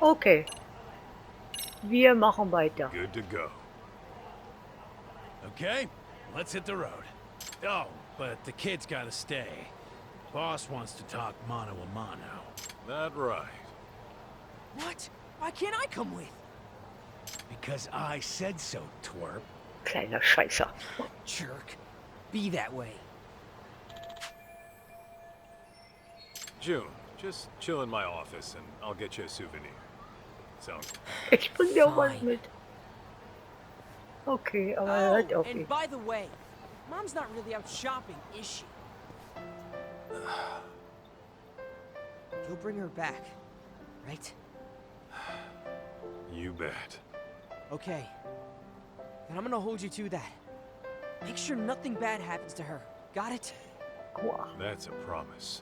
Okay, wir machen weiter. Good to go. Okay, let's hit the road. Oh, but the kid's gotta stay. Boss wants to talk mano a mano. That right. What? Why can't I come with? Because I said so, twerp. Kleiner Scheißer. Jerk. Be that way. June, just chill in my office and I'll get you a souvenir. Sound Ich bring dir auch was Fine. mit. Okay, aber er Oh, hat okay. and by the way, Mom's not really out shopping, is she? You'll bring her back, right? You bet. Okay. Then I'm gonna hold you to that. Make sure nothing bad happens to her. Got it? Aua. That's a promise.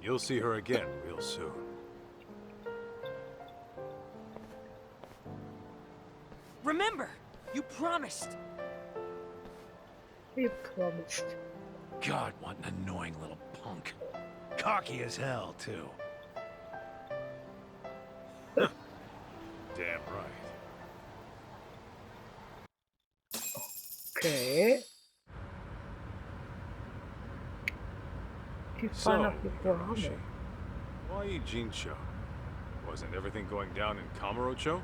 You'll see her again real soon. Remember, you promised. You promised. God, what an annoying little punk. Cocky as hell, too. Damn right. Okay. Die fahren auf die Igarashi, Programme. why Ijincho? Wasn't everything going down in Kamurocho?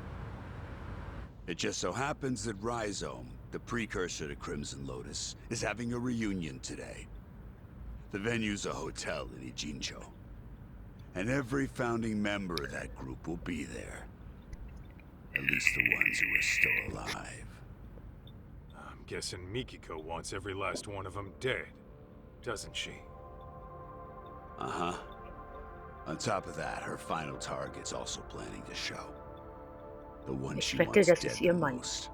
It just so happens that Rhizome, the precursor to Crimson Lotus, is having a reunion today. The venue's a hotel in Ijincho. And every founding member of that group will be there. At least the ones who are still alive. I'm guessing Mikiko wants every last one of them dead, doesn't she? Uh-huh. On top of that, her final target's also planning to show. The one Ich she wette, wants das dead ist ihr the Mann. most.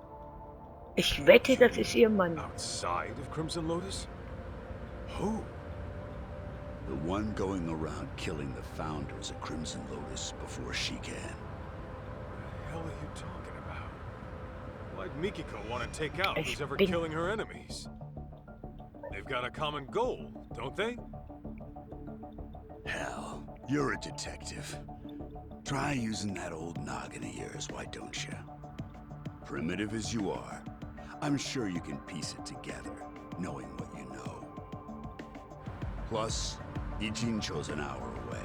Ich wette, das ist ihr Mann. Outside of Crimson Lotus? Who? The one going around killing the founders of Crimson Lotus before she can. What the hell are you talking about? Why'd Mikiko want to take out Ich who's ever bin- killing her enemies? They've got a common goal, don't they? Hell, you're a detective. Try using that old noggin of yours, why don't you? Primitive as you are, I'm sure you can piece it together, knowing what you know. Plus, Ijincho's an hour away.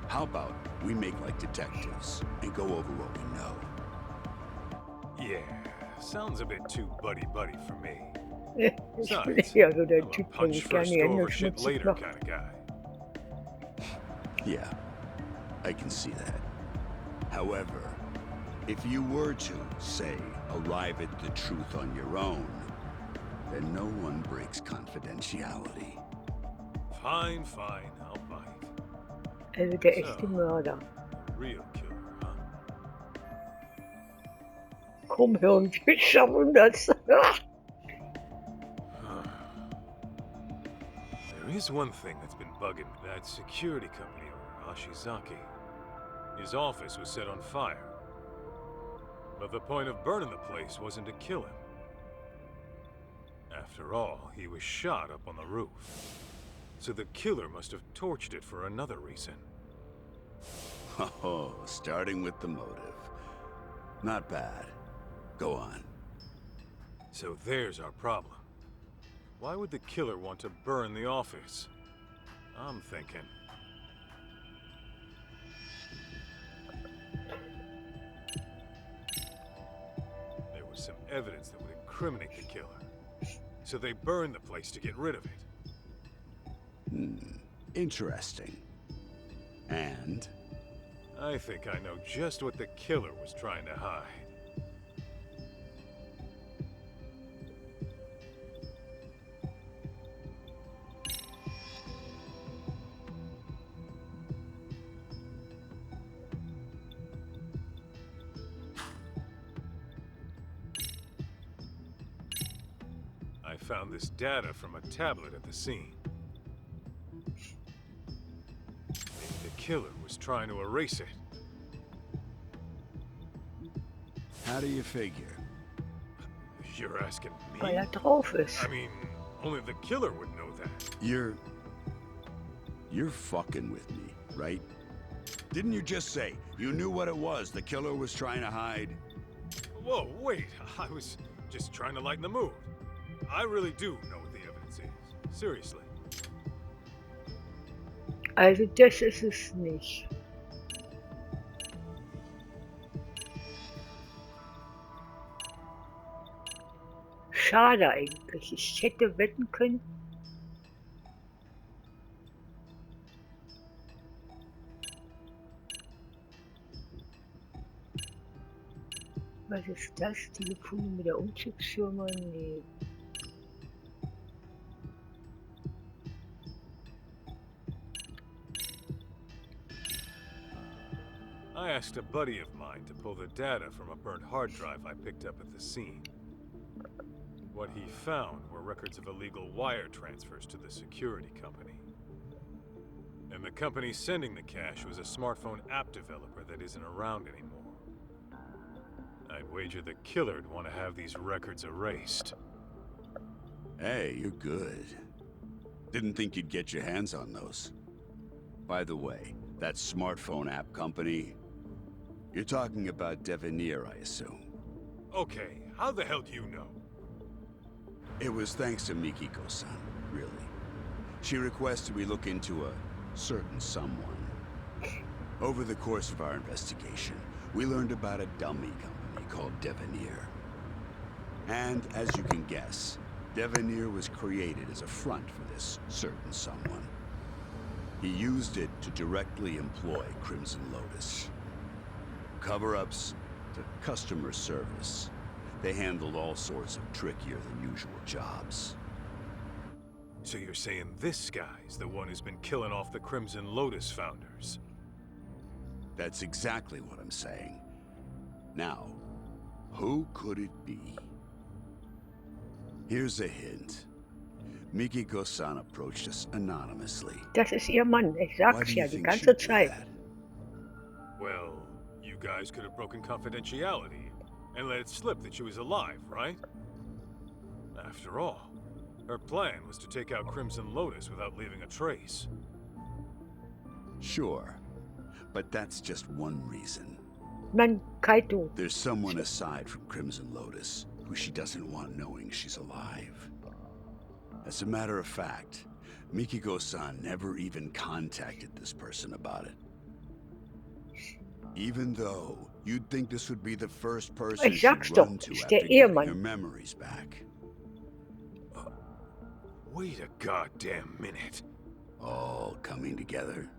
How about we make like detectives and go over what we know? Yeah, sounds a bit too buddy-buddy for me. Ich bin Besides, ja so der I'm a Typ, der punch sich gerne first, die go Hände over shit schmutzig later macht. kind of guy. Yeah, I can see that. However, if you were to, say, arrive at the truth on your own, then no one breaks confidentiality. Fine, fine, I'll bite. Also der echte Mörder. Real killer, huh? Komm, Hirn, wir schaffen das. There is one thing that's been bugging that security company owner, Ashizaki. His office was set on fire. But the point of burning the place wasn't to kill him. After all, he was shot up on the roof. So the killer must have torched it for another reason. Oh, starting with the motive. Not bad. Go on. So there's our problem. Why would the killer want to burn the office? I'm thinking. There was some evidence that would incriminate the killer. So they burned the place to get rid of it. Interesting. And? I think I know just what the killer was trying to hide. I found this data from a tablet at the scene. Maybe the killer was trying to erase it. How do you figure? You're asking me? Weil er drauf ist. I mean, only the killer would know that. You're fucking with me, right? Didn't you just say you knew what it was the killer was trying to hide? Whoa, wait. I was just trying to lighten the mood. I really do know what the evidence is. Seriously. Also das ist es nicht. Schade eigentlich. Ich hätte wetten können. Was ist das? Telefon mit der Umzugsfirma? Nee. I asked a buddy of mine to pull the data from a burnt hard drive I picked up at the scene. What he found were records of illegal wire transfers to the security company. And the company sending the cash was a smartphone app developer that isn't around anymore. I'd wager the killer'd want to have these records erased. Hey, you're good. Didn't think you'd get your hands on those. By the way, that smartphone app company, you're talking about Devenir, I assume. Okay, how the hell do you know? It was thanks to Mikiko-san, really. She requested we look into a certain someone. Over the course of our investigation, we learned about a dummy company called Devenir. And as you can guess, Devenir was created as a front for this certain someone. He used it to directly employ Crimson Lotus. Cover-ups to customer service. They handled all sorts of trickier than usual jobs. So you're saying this guy's the one who's been killing off the Crimson Lotus founders? That's exactly what I'm saying. Now, who could it be? Here's a hint. Mikiko-san approached us anonymously. Das ist ihr Mann. Ich Why sag's do you ja die think she'd ganze do Zeit. that? Well, you guys could have broken confidentiality and let it slip that she was alive, right? After all, her plan was to take out Crimson Lotus without leaving a trace. Sure, but that's just one reason. Mann, Kaito. There's someone aside from Crimson Lotus who she doesn't want knowing she's alive. As a matter of fact, Mikiko-san never even contacted this person about it. Even though you'd think this would be the first person Ich she'd sag's doch, run to ist after der getting Ehemann. her memories back. Wait a goddamn minute. All coming together.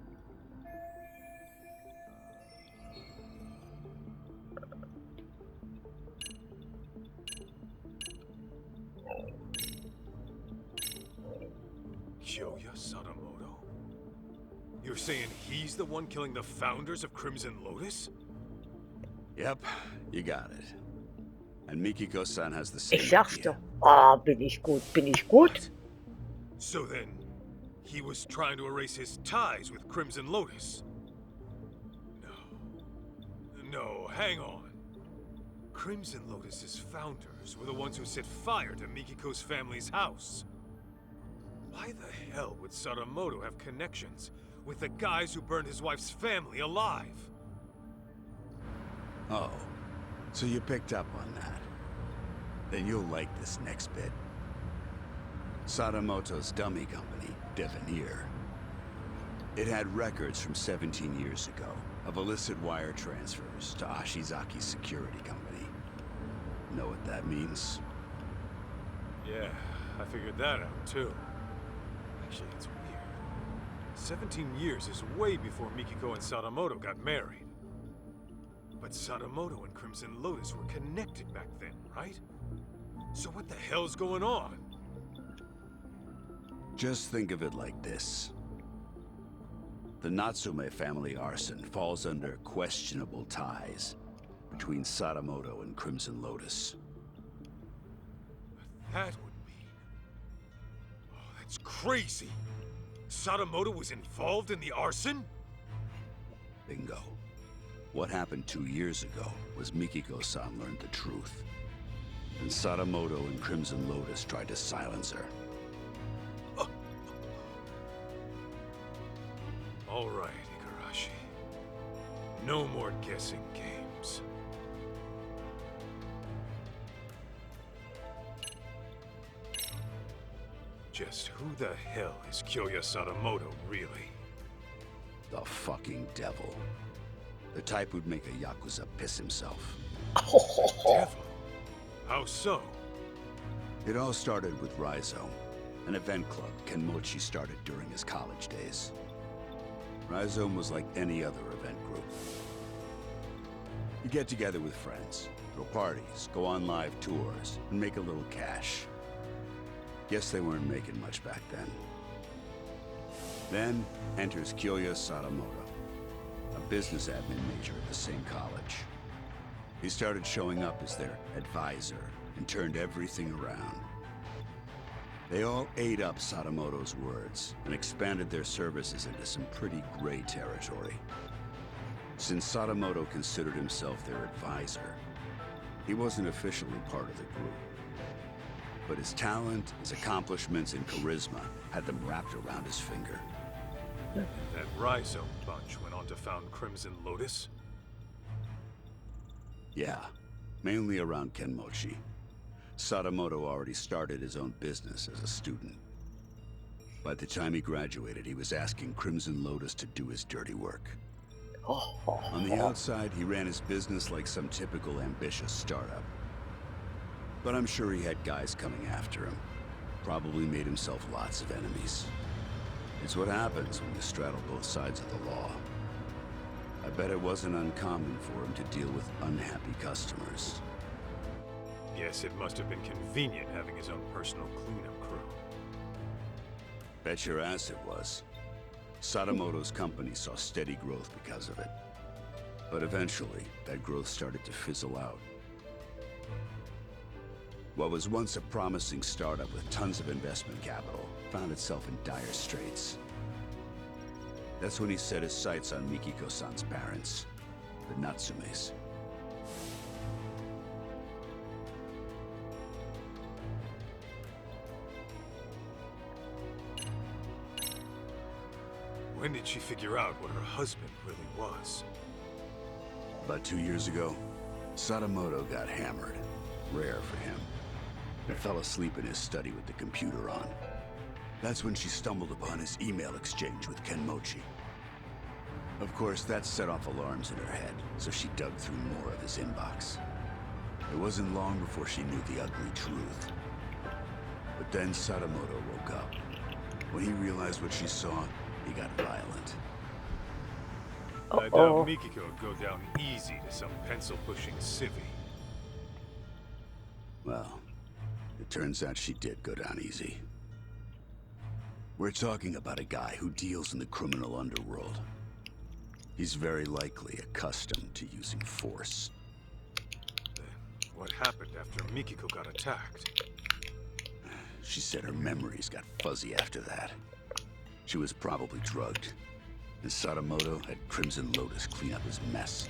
Kyoya Sadamoto? You're saying he's the one killing the founders of Crimson Lotus? Yep, you got it. And Mikiko-san has the same Ich sag's idea. doch. Ah, bin ich gut, bin ich gut? So then, he was trying to erase his ties with Crimson Lotus? No, hang on. Crimson Lotus's founders were the ones who set fire to Mikiko's family's house. Why the hell would Sadamoto have connections with the guys who burned his wife's family alive? Oh, so you picked up on that. Then you'll like this next bit. Sadamoto's dummy company, Devenir. It had records from 17 years ago of illicit wire transfers to Ashizaki's security company. Know what that means? Yeah, I figured that out too. Actually, it's weird. 17 years is way before Mikiko and Sadamoto got married. But Sadamoto and Crimson Lotus were connected back then, right? So what the hell's going on? Just think of it like this. The Natsume family arson falls under questionable ties between Sadamoto and Crimson Lotus. That would mean... Oh, that's crazy! Sadamoto was involved in the arson? Bingo. What happened 2 years ago was Mikiko-san learned the truth. And Sadamoto and Crimson Lotus tried to silence her. All right, Igarashi. No more guessing games. Just who the hell is Kyoya Sadamoto, really? The fucking devil. The type who'd make a Yakuza piss himself. Devil? How so? It all started with Rhizome, an event club Kenmochi started during his college days. Rhizome was like any other event group. You get together with friends, throw parties, go on live tours, and make a little cash. Guess they weren't making much back then. Then enters Kyoya Sadamoto, a business admin major at the same college. He started showing up as their advisor and turned everything around. They all ate up Sadamoto's words and expanded their services into some pretty gray territory. Since Sadamoto considered himself their advisor, he wasn't officially part of the group. But his talent, his accomplishments, and charisma had them wrapped around his finger. That Rhizome bunch went on to found Crimson Lotus? Yeah, mainly around Kenmochi. Sadamoto already started his own business as a student. By the time he graduated, he was asking Crimson Lotus to do his dirty work. On the outside, he ran his business like some typical ambitious startup. But I'm sure he had guys coming after him. Probably made himself lots of enemies. It's what happens when you straddle both sides of the law. I bet it wasn't uncommon for him to deal with unhappy customers. Yes, it must have been convenient having his own personal cleanup crew. Bet your ass it was. Sadamoto's company saw steady growth because of it. But eventually, that growth started to fizzle out. What was once a promising startup with tons of investment capital found itself in dire straits. That's when he set his sights on Mikiko-san's parents, the Natsumes. When did she figure out what her husband really was? About 2 years ago, Sadamoto got hammered. Rare for him. And fell asleep in his study with the computer on. That's when she stumbled upon his email exchange with Kenmochi. Of course, that set off alarms in her head, so she dug through more of his inbox. It wasn't long before she knew the ugly truth. But then Sadamoto woke up. When he realized what she saw, he got violent. I doubt Mikiko would go down easy to some pencil-pushing civvy. Well, it turns out she did go down easy. We're talking about a guy who deals in the criminal underworld. He's very likely accustomed to using force. Then what happened after Mikiko got attacked? She said her memories got fuzzy after that. She was probably drugged, and Sadamoto had Crimson Lotus clean up his mess.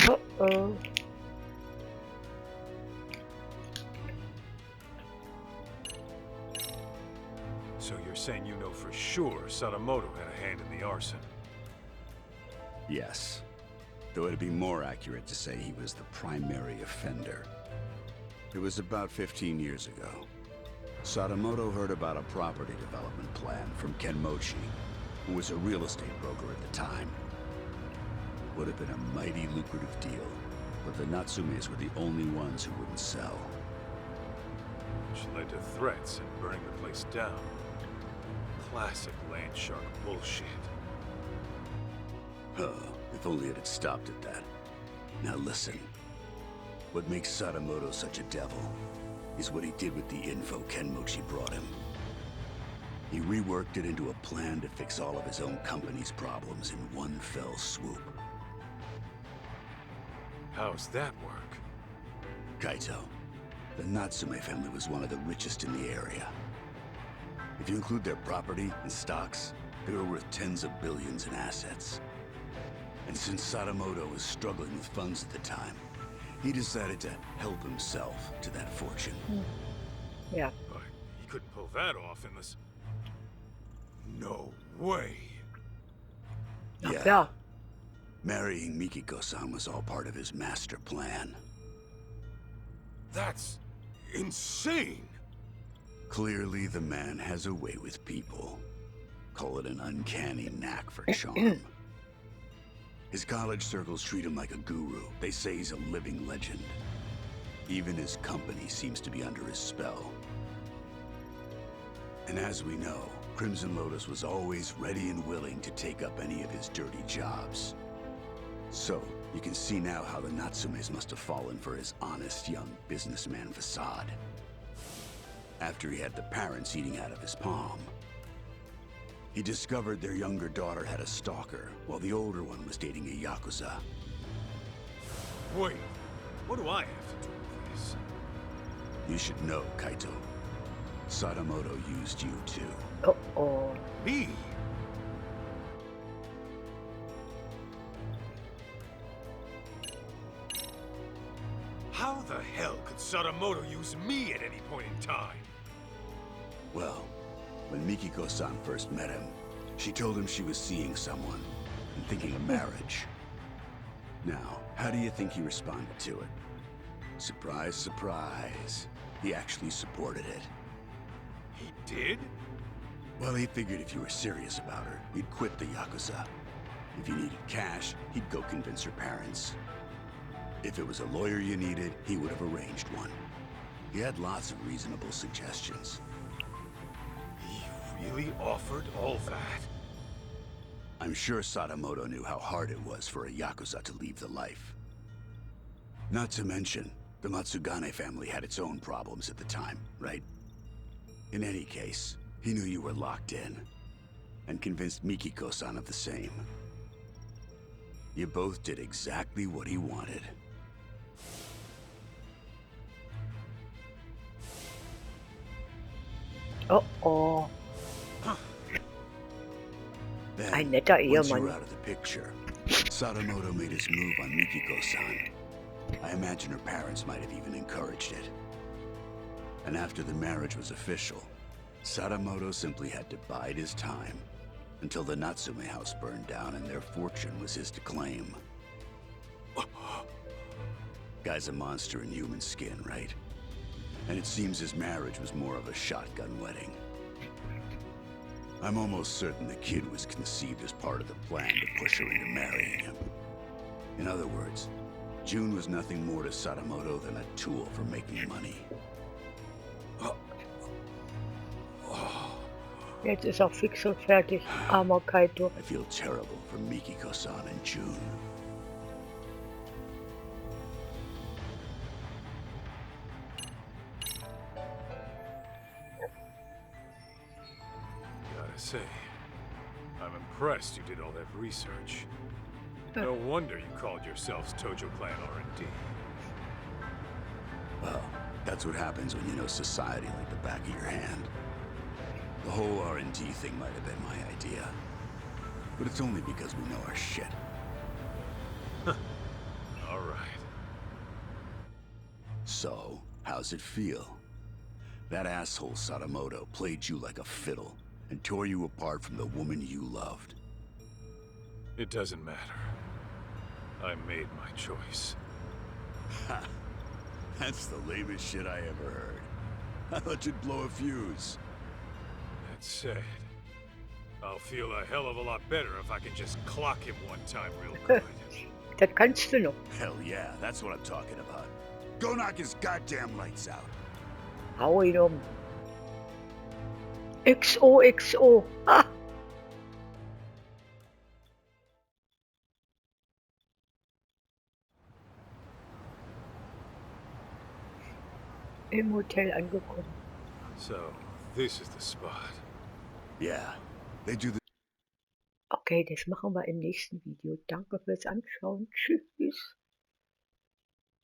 Uh-oh. So you're saying you know for sure Sadamoto had a hand in the arson? Yes, though it'd be more accurate to say he was the primary offender. It was about 15 years ago. Sadamoto heard about a property development plan from Kenmochi, who was a real estate broker at the time. Would have been a mighty lucrative deal, but the Natsumes were the only ones who wouldn't sell. Which led to threats and burning the place down. Classic land shark bullshit. If only it had stopped at that. Now listen. What makes Sadamoto such a devil is what he did with the info Kenmochi brought him. He reworked it into a plan to fix all of his own company's problems in one fell swoop. How's that work? Kaito, the Natsume family was one of the richest in the area. If you include their property and stocks, they were worth tens of billions in assets. And since Sadamoto was struggling with funds at the time, he decided to help himself to that fortune. Yeah. But he couldn't pull that off unless... No way! Yeah, Yeah. Marrying Mikiko-san was all part of his master plan. That's insane! Clearly, the man has a way with people. Call it an uncanny knack for charm. His college circles treat him like a guru. They say he's a living legend. Even his company seems to be under his spell. And as we know, Crimson Lotus was always ready and willing to take up any of his dirty jobs. So, you can see now how the Natsumes must have fallen for his honest young businessman facade. After he had the parents eating out of his palm, he discovered their younger daughter had a stalker, while the older one was dating a Yakuza. Wait, what do I have to do with this? You should know, Kaito. Sadamoto used you too. Uh-oh. Me? How the hell could Sadamoto use me at any point in time? Well, when Mikiko-san first met him, she told him she was seeing someone and thinking of marriage. Now, how do you think he responded to it? Surprise, surprise. He actually supported it. He did? Well, he figured if you were serious about her, he'd quit the Yakuza. If you needed cash, he'd go convince her parents. If it was a lawyer you needed, he would have arranged one. He had lots of reasonable suggestions. He really offered all that? I'm sure Sadamoto knew how hard it was for a Yakuza to leave the life. Not to mention, the Matsugane family had its own problems at the time, right? In any case, he knew you were locked in, and convinced Mikiko-san of the same. You both did exactly what he wanted. Uh-oh. Then, Ein netter once you Ehemann. were out of the picture, Sadamoto made his move on Mikiko-san. I imagine her parents might have even encouraged it. And after the marriage was official, Sadamoto simply had to bide his time until the Natsume house burned down and their fortune was his to claim. Guy's a monster in human skin, right? And it seems his marriage was more of a shotgun wedding. I'm almost certain the kid was conceived as part of the plan to push her into marrying him. In other words, June was nothing more to Sadamoto than a tool for making money. Jetzt ist er fix und fertig, armer Kaito. I feel terrible for Mikiko-san and June. Gotta say, I'm impressed you did all that research. No wonder you called yourselves Tojo Clan R&D. Well, that's what happens when you know society like the back of your hand. The whole R&D thing might have been my idea. But it's only because we know our shit. All right. So, how's it feel? That asshole Sadamoto played you like a fiddle and tore you apart from the woman you loved. It doesn't matter. I made my choice. Ha! That's the lamest shit I ever heard. I thought you'd blow a fuse. That said, I'll feel a hell of a lot better if I can just clock him one time real good. Das kannst du noch. Hell yeah, that's what I'm talking about. Go knock his goddamn lights out. Hau ihn um. XOXO. Ah! Im Hotel angekommen. So, this is the spot. Yeah, they do the Okay, das machen wir im nächsten Video. Danke fürs Anschauen. Tschüss.